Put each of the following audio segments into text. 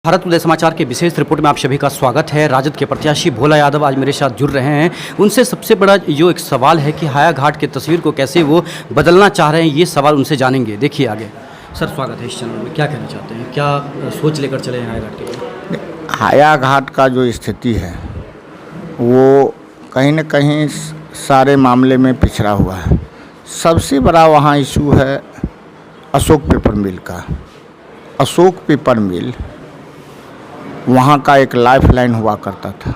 भारत उदय समाचार के विशेष रिपोर्ट में आप सभी का स्वागत है। राजद के प्रत्याशी भोला यादव आज मेरे साथ जुड़ रहे हैं। उनसे सबसे बड़ा जो एक सवाल है कि हाया घाट की तस्वीर को कैसे वो बदलना चाह रहे हैं, ये सवाल उनसे जानेंगे। देखिए आगे। सर स्वागत है इस चैनल में। क्या कहना चाहते हैं, क्या सोच लेकर चले हैं हाया घाट के? हाया घाट का जो स्थिति है वो कहीं न कहीं सारे मामले में पिछड़ा हुआ है। सबसे बड़ा वहाँ इशू है अशोक पेपर मिल का। अशोक पेपर मिल वहाँ का एक लाइफलाइन हुआ करता था।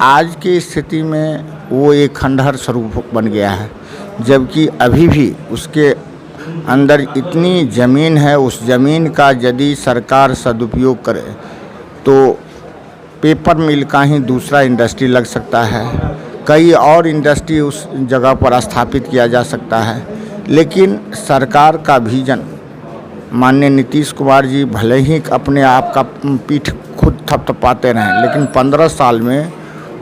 आज की स्थिति में वो एक खंडहर स्वरूप बन गया है, जबकि अभी भी उसके अंदर इतनी ज़मीन है। उस ज़मीन का यदि सरकार सदुपयोग करे तो पेपर मिल का ही दूसरा इंडस्ट्री लग सकता है, कई और इंडस्ट्री उस जगह पर स्थापित किया जा सकता है। लेकिन सरकार का विजन माननीय नीतीश कुमार जी भले ही अपने आप का पीठ खुद थपथपाते रहें, लेकिन 15 साल में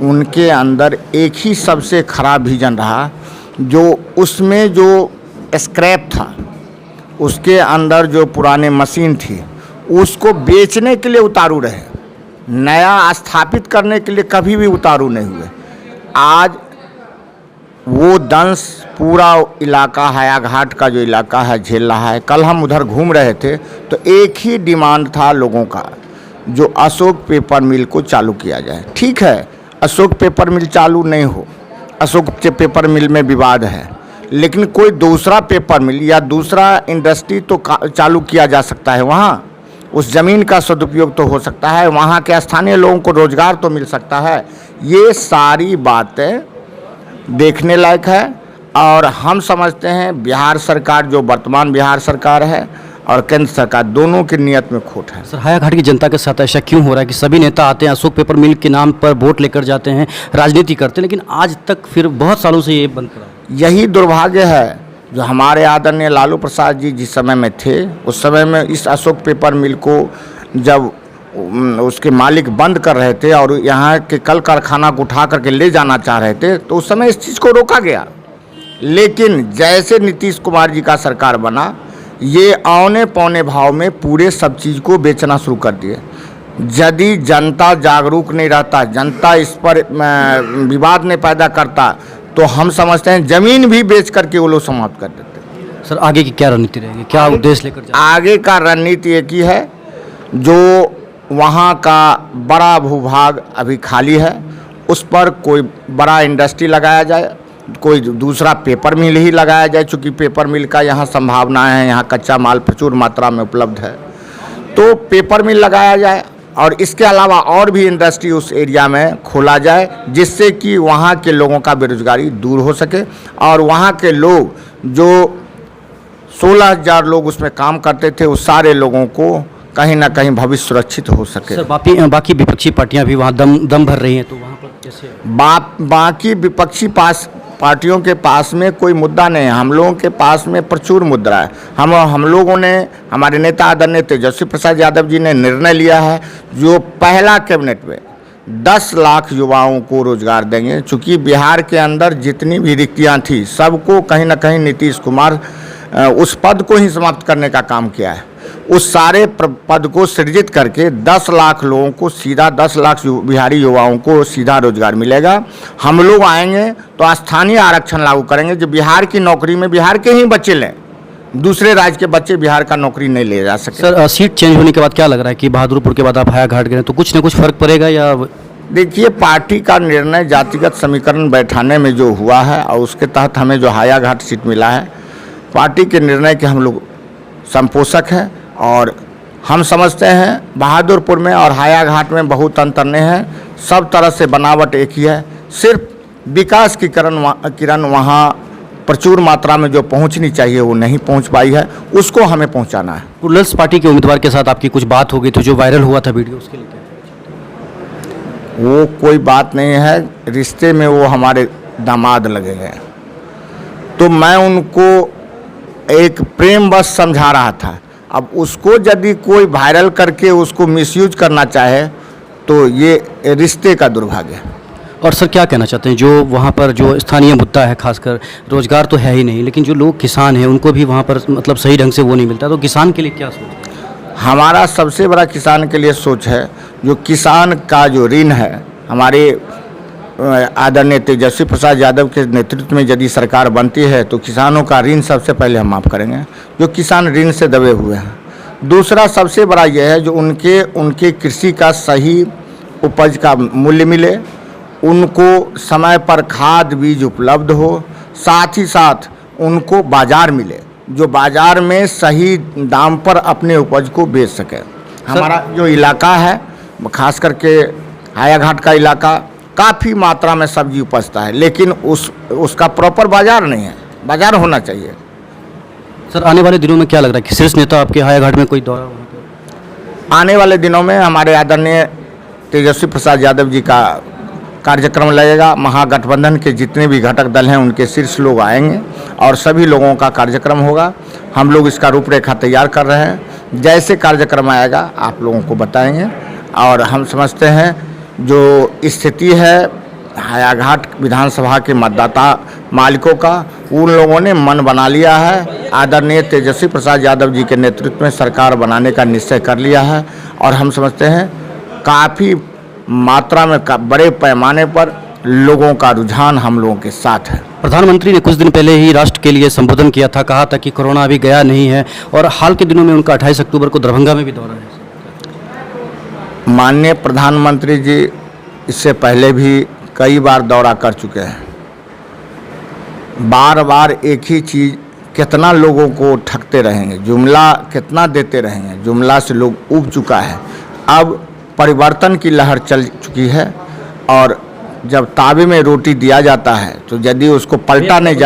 उनके अंदर एक ही सबसे खराब विजन रहा, जो उसमें जो स्क्रैप था, उसके अंदर जो पुराने मशीन थी, उसको बेचने के लिए उतारू रहे, नया स्थापित करने के लिए कभी भी उतारू नहीं हुए। आज वो दंश पूरा इलाका हाया घाट का जो इलाका है झेल रहा है। कल हम उधर घूम रहे थे तो एक ही डिमांड था लोगों का, जो अशोक पेपर मिल को चालू किया जाए। ठीक है, अशोक पेपर मिल चालू नहीं हो, अशोक पेपर मिल में विवाद है, लेकिन कोई दूसरा पेपर मिल या दूसरा इंडस्ट्री तो चालू किया जा सकता है। वहाँ उस ज़मीन का सदुपयोग तो हो सकता है, वहाँ के स्थानीय लोगों को रोज़गार तो मिल सकता है। ये सारी बातें देखने लायक है और हम समझते हैं बिहार सरकार, जो वर्तमान बिहार सरकार है और केंद्र सरकार, दोनों की नीयत में खोट है। सर हाया घाट की जनता के साथ ऐसा क्यों हो रहा है कि सभी नेता आते हैं, अशोक पेपर मिल के नाम पर वोट लेकर जाते हैं, राजनीति करते हैं, लेकिन आज तक फिर बहुत सालों से ये बंद पड़ा? यही दुर्भाग्य है जो हमारे आदरणीय लालू प्रसाद जी जिस समय में थे, उस समय में इस अशोक पेपर मिल को जब उसके मालिक बंद कर रहे थे और यहाँ के कल कारखाना को उठा करके ले जाना चाह रहे थे, तो उस समय इस चीज़ को रोका गया। लेकिन जैसे नीतीश कुमार जी का सरकार बना, ये औने पौने भाव में पूरे सब चीज़ को बेचना शुरू कर दिए। यदि जनता जागरूक नहीं रहता, जनता इस पर विवाद नहीं पैदा करता, तो हम समझते हैं ज़मीन भी बेच करके वो लोग समाप्त कर देते। सर आगे की क्या रणनीति रहेगी, क्या उद्देश्य लेकर जाएंगे? आगे का रणनीति एक ही है, जो वहाँ का बड़ा भूभाग अभी खाली है, उस पर कोई बड़ा इंडस्ट्री लगाया जाए, कोई दूसरा पेपर मिल ही लगाया जाए। चूँकि पेपर मिल का यहाँ संभावनाएं हैं, यहाँ कच्चा माल प्रचुर मात्रा में उपलब्ध है, तो पेपर मिल लगाया जाए और इसके अलावा और भी इंडस्ट्री उस एरिया में खोला जाए, जिससे कि वहाँ के लोगों का बेरोजगारी दूर हो सके और वहाँ के लोग, जो 16,000 लोग उसमें काम करते थे, उस सारे लोगों को कहीं ना कहीं भविष्य सुरक्षित हो सके। सर बाकी विपक्षी पार्टियां भी वहाँ दम भर रही हैं, तो वहाँ पर कैसे? बाकी विपक्षी पार्टियों के पास में कोई मुद्दा नहीं है, हम लोगों के पास में प्रचुर मुद्दा है। हम लोगों ने, हमारे नेता आदरणीय तेजस्वी प्रसाद यादव जी ने निर्णय लिया है, जो पहला कैबिनेट में 10 लाख युवाओं को रोजगार देंगे। चूँकि बिहार के अंदर जितनी भी रिक्तियाँ थी, सबको कहीं ना कहीं नीतीश कुमार उस पद को ही समाप्त करने का काम किया है। उस सारे पद को सृजित करके 10 लाख लोगों को सीधा, 10 लाख बिहारी युवाओं को सीधा रोजगार मिलेगा। हम लोग आएंगे तो स्थानीय आरक्षण लागू करेंगे, जो बिहार की नौकरी में बिहार के ही बच्चे लें, दूसरे राज्य के बच्चे बिहार का नौकरी नहीं ले जा सके। सर सीट चेंज होने के बाद क्या लग रहा है कि बहादुरपुर के बाद आप हाया घाट गए तो कुछ न कुछ फर्क पड़ेगा या? देखिए, पार्टी का निर्णय जातिगत समीकरण बैठाने में जो हुआ है और उसके तहत हमें जो हाया घाट सीट मिला है, पार्टी के निर्णय के हम लोग संपोषक हैं और हम समझते हैं बहादुरपुर में और हाया घाट में बहुत अंतर नहीं है। सब तरह से बनावट एक ही है, सिर्फ विकास की किरण वहाँ प्रचुर मात्रा में जो पहुँचनी चाहिए वो नहीं पहुँच पाई है, उसको हमें पहुँचाना है। प्लूरल्स पार्टी के उम्मीदवार के साथ आपकी कुछ बात हो गई तो जो वायरल हुआ था वीडियो, उसके लिए वो कोई बात नहीं है, रिश्ते में वो हमारे दामाद लगे हैं, तो मैं उनको एक प्रेम बस समझा रहा था। अब उसको यदि कोई वायरल करके उसको मिसयूज करना चाहे तो ये रिश्ते का दुर्भाग्य है। और सर क्या कहना चाहते हैं, जो वहाँ पर जो स्थानीय मुद्दा है, खासकर रोजगार तो है ही नहीं, लेकिन जो लोग किसान हैं उनको भी वहाँ पर मतलब सही ढंग से वो नहीं मिलता, तो किसान के लिए क्या सोचते हैं? हमारा सबसे बड़ा किसान के लिए सोच है, जो किसान का जो ऋण है, हमारे आदरणीय तेजस्वी प्रसाद यादव के नेतृत्व में यदि सरकार बनती है तो किसानों का ऋण सबसे पहले हम माफ़ करेंगे, जो किसान ऋण से दबे हुए हैं। दूसरा सबसे बड़ा यह है जो उनके कृषि का सही उपज का मूल्य मिले, उनको समय पर खाद बीज उपलब्ध हो, साथ ही साथ उनको बाज़ार मिले, जो बाज़ार में सही दाम पर अपने उपज को बेच सके। हमारा जो इलाका है, खास करके हायाघाट का इलाका, काफ़ी मात्रा में सब्जी उपजता है, लेकिन उसका प्रॉपर बाज़ार नहीं है, बाज़ार होना चाहिए। सर आने वाले दिनों में क्या लग रहा है कि शीर्ष नेता आपके हायाघाट में कोई दौरा होगा? आने वाले दिनों में हमारे आदरणीय तेजस्वी प्रसाद यादव जी का कार्यक्रम लगेगा। महागठबंधन के जितने भी घटक दल हैं उनके शीर्ष लोग आएंगे और सभी लोगों का कार्यक्रम होगा। हम लोग इसका रूपरेखा तैयार कर रहे हैं, जैसे कार्यक्रम आएगा आप लोगों को बताएंगे। और हम समझते हैं जो स्थिति है हायाघाट विधानसभा के मतदाता मालिकों का, उन लोगों ने मन बना लिया है। आदरणीय तेजस्वी प्रसाद यादव जी के नेतृत्व में सरकार बनाने का निश्चय कर लिया है और हम समझते हैं काफ़ी मात्रा में बड़े पैमाने पर लोगों का रुझान हम लोगों के साथ है। प्रधानमंत्री ने कुछ दिन पहले ही राष्ट्र के लिए संबोधन किया था, कहा था कि कोरोना अभी गया नहीं है, और हाल के दिनों में उनका 28 अक्टूबर को दरभंगा में भी दौरा है। माननीय प्रधानमंत्री जी इससे पहले भी कई बार दौरा कर चुके हैं। बार बार एक ही चीज़ कितना लोगों को ठगते रहेंगे, जुमला कितना देते रहेंगे, जुमला से लोग ऊब चुका है। अब परिवर्तन की लहर चल चुकी है और जब तावे में रोटी दिया जाता है तो यदि उसको पलटा नहीं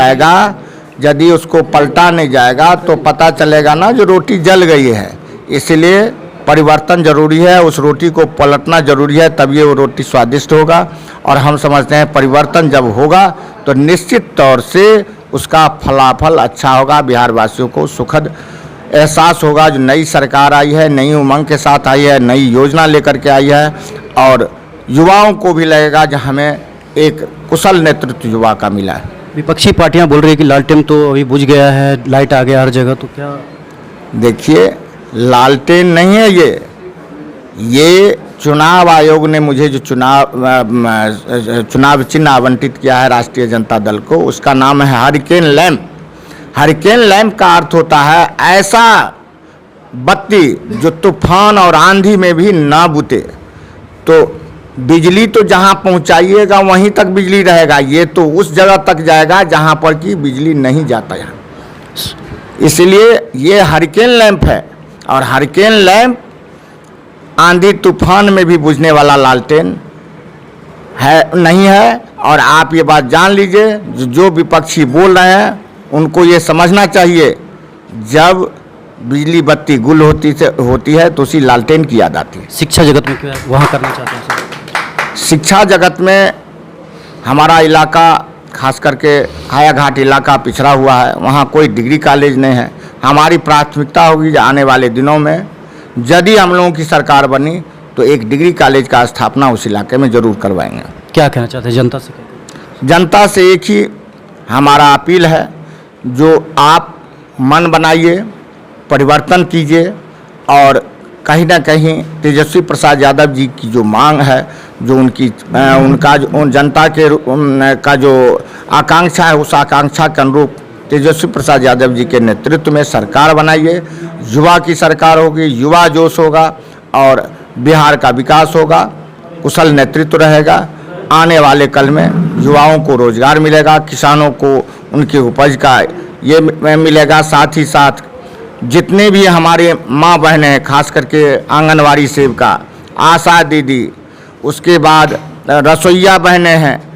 जाएगा तो पता चलेगा ना जो रोटी जल गई है। इसलिए परिवर्तन जरूरी है, उस रोटी को पलटना जरूरी है, तभी वो रोटी स्वादिष्ट होगा। और हम समझते हैं परिवर्तन जब होगा तो निश्चित तौर से उसका फलाफल अच्छा होगा, बिहार वासियों को सुखद एहसास होगा। जो नई सरकार आई है, नई उमंग के साथ आई है, नई योजना लेकर के आई है, और युवाओं को भी लगेगा कि हमें एक कुशल नेतृत्व युवा का मिला है। विपक्षी पार्टियां बोल रही है कि लालटेन तो अभी बुझ गया है, लाइट आ गया हर जगह, तो क्या? देखिए, लालटेन नहीं है ये चुनाव आयोग ने मुझे जो चुनाव चिन्ह आवंटित किया है राष्ट्रीय जनता दल को, उसका नाम है हरिकेन लैंप। हरिकेन लैंप का अर्थ होता है ऐसा बत्ती जो तूफान और आंधी में भी ना बुते। तो बिजली तो जहां पहुंचाइएगा वहीं तक बिजली रहेगा, ये तो उस जगह तक जाएगा जहां पर कि बिजली नहीं जाता है। इसलिए ये हरिकेन लैंप है, और हरिकेन लैंप आंधी तूफान में भी बुझने वाला लालटेन नहीं है। और आप ये बात जान लीजिए, जो विपक्षी बोल रहे हैं उनको ये समझना चाहिए, जब बिजली बत्ती गुल होती है तो उसी लालटेन की याद आती है। शिक्षा जगत में क्या वहाँ करना चाहते हैं सर? शिक्षा जगत में हमारा इलाका, खास करके हायाघाट इलाका पिछड़ा हुआ है, वहाँ कोई डिग्री कॉलेज नहीं है। हमारी प्राथमिकता होगी आने वाले दिनों में यदि हम लोगों की सरकार बनी तो एक डिग्री कॉलेज का स्थापना उस इलाके में ज़रूर करवाएंगे। क्या कहना चाहते हैं जनता से? जनता से एक ही हमारा अपील है, जो आप मन बनाइए, परिवर्तन कीजिए, और कहीं ना कहीं तेजस्वी प्रसाद यादव जी की जो मांग है, जो उनका जो जनता का जो आकांक्षा है, उस आकांक्षा के अनुरूप तेजस्वी प्रसाद यादव जी के नेतृत्व में सरकार बनाइए। युवा की सरकार होगी, युवा जोश होगा और बिहार का विकास होगा, कुशल नेतृत्व रहेगा। आने वाले कल में युवाओं को रोजगार मिलेगा, किसानों को उनकी उपज का ये मिलेगा। साथ ही साथ जितने भी हमारे माँ बहनें हैं, खास करके आंगनवाड़ी सेविका, आशा दीदी, उसके बाद रसोइया बहनें हैं,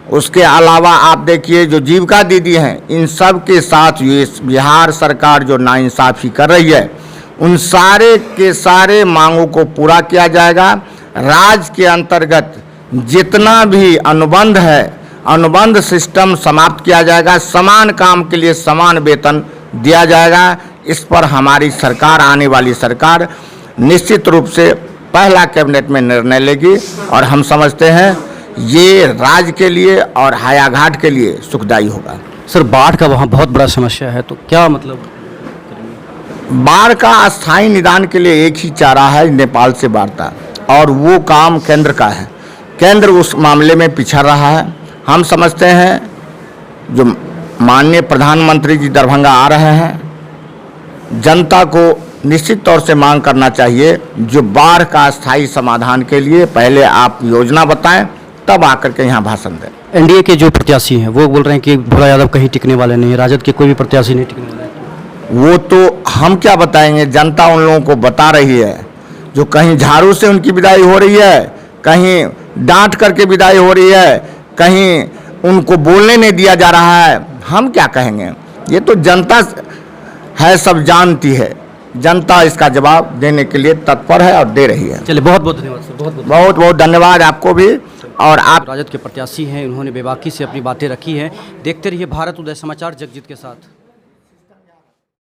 उसके अलावा आप देखिए जो जीविका दीदी हैं, इन सब के साथ ये बिहार सरकार जो नाइंसाफ़ी कर रही है, उन सारे के सारे मांगों को पूरा किया जाएगा। राज्य के अंतर्गत जितना भी अनुबंध है, अनुबंध सिस्टम समाप्त किया जाएगा। समान काम के लिए समान वेतन दिया जाएगा। इस पर हमारी सरकार, आने वाली सरकार निश्चित रूप से पहला कैबिनेट में निर्णय लेगी, और हम समझते हैं ये राज्य के लिए और हायाघाट के लिए सुखदायी होगा। सर बाढ़ का वहाँ बहुत बड़ा समस्या है, तो क्या मतलब? बाढ़ का अस्थायी निदान के लिए एक ही चारा है, नेपाल से वार्ता, और वो काम केंद्र का है। केंद्र उस मामले में पिछड़ रहा है। हम समझते हैं जो माननीय प्रधानमंत्री जी दरभंगा आ रहे हैं, जनता को निश्चित तौर से मांग करना चाहिए जो बाढ़ का स्थायी समाधान के लिए पहले आप योजना बताएं, तब आकर के यहाँ भाषण दें। एनडीए के जो प्रत्याशी हैं वो बोल रहे हैं कि भोला यादव कहीं टिकने वाले नहीं है, राजद के कोई भी प्रत्याशी नहीं टिकने वाले हैं। वो तो हम क्या बताएंगे, जनता उन लोगों को बता रही है। जो कहीं झाड़ू से उनकी विदाई हो रही है, कहीं डांट करके विदाई हो रही है, कहीं उनको बोलने नहीं दिया जा रहा है। हम क्या कहेंगे, ये तो जनता है, सब जानती है। जनता इसका जवाब देने के लिए तत्पर है और दे रही है। चलिए, बहुत बहुत धन्यवाद सर, बहुत बहुत बहुत धन्यवाद आपको भी। और आप राजद के प्रत्याशी हैं, उन्होंने बेबाकी से अपनी बातें रखी हैं। देखते रहिए भारत उदय समाचार जगजीत के साथ।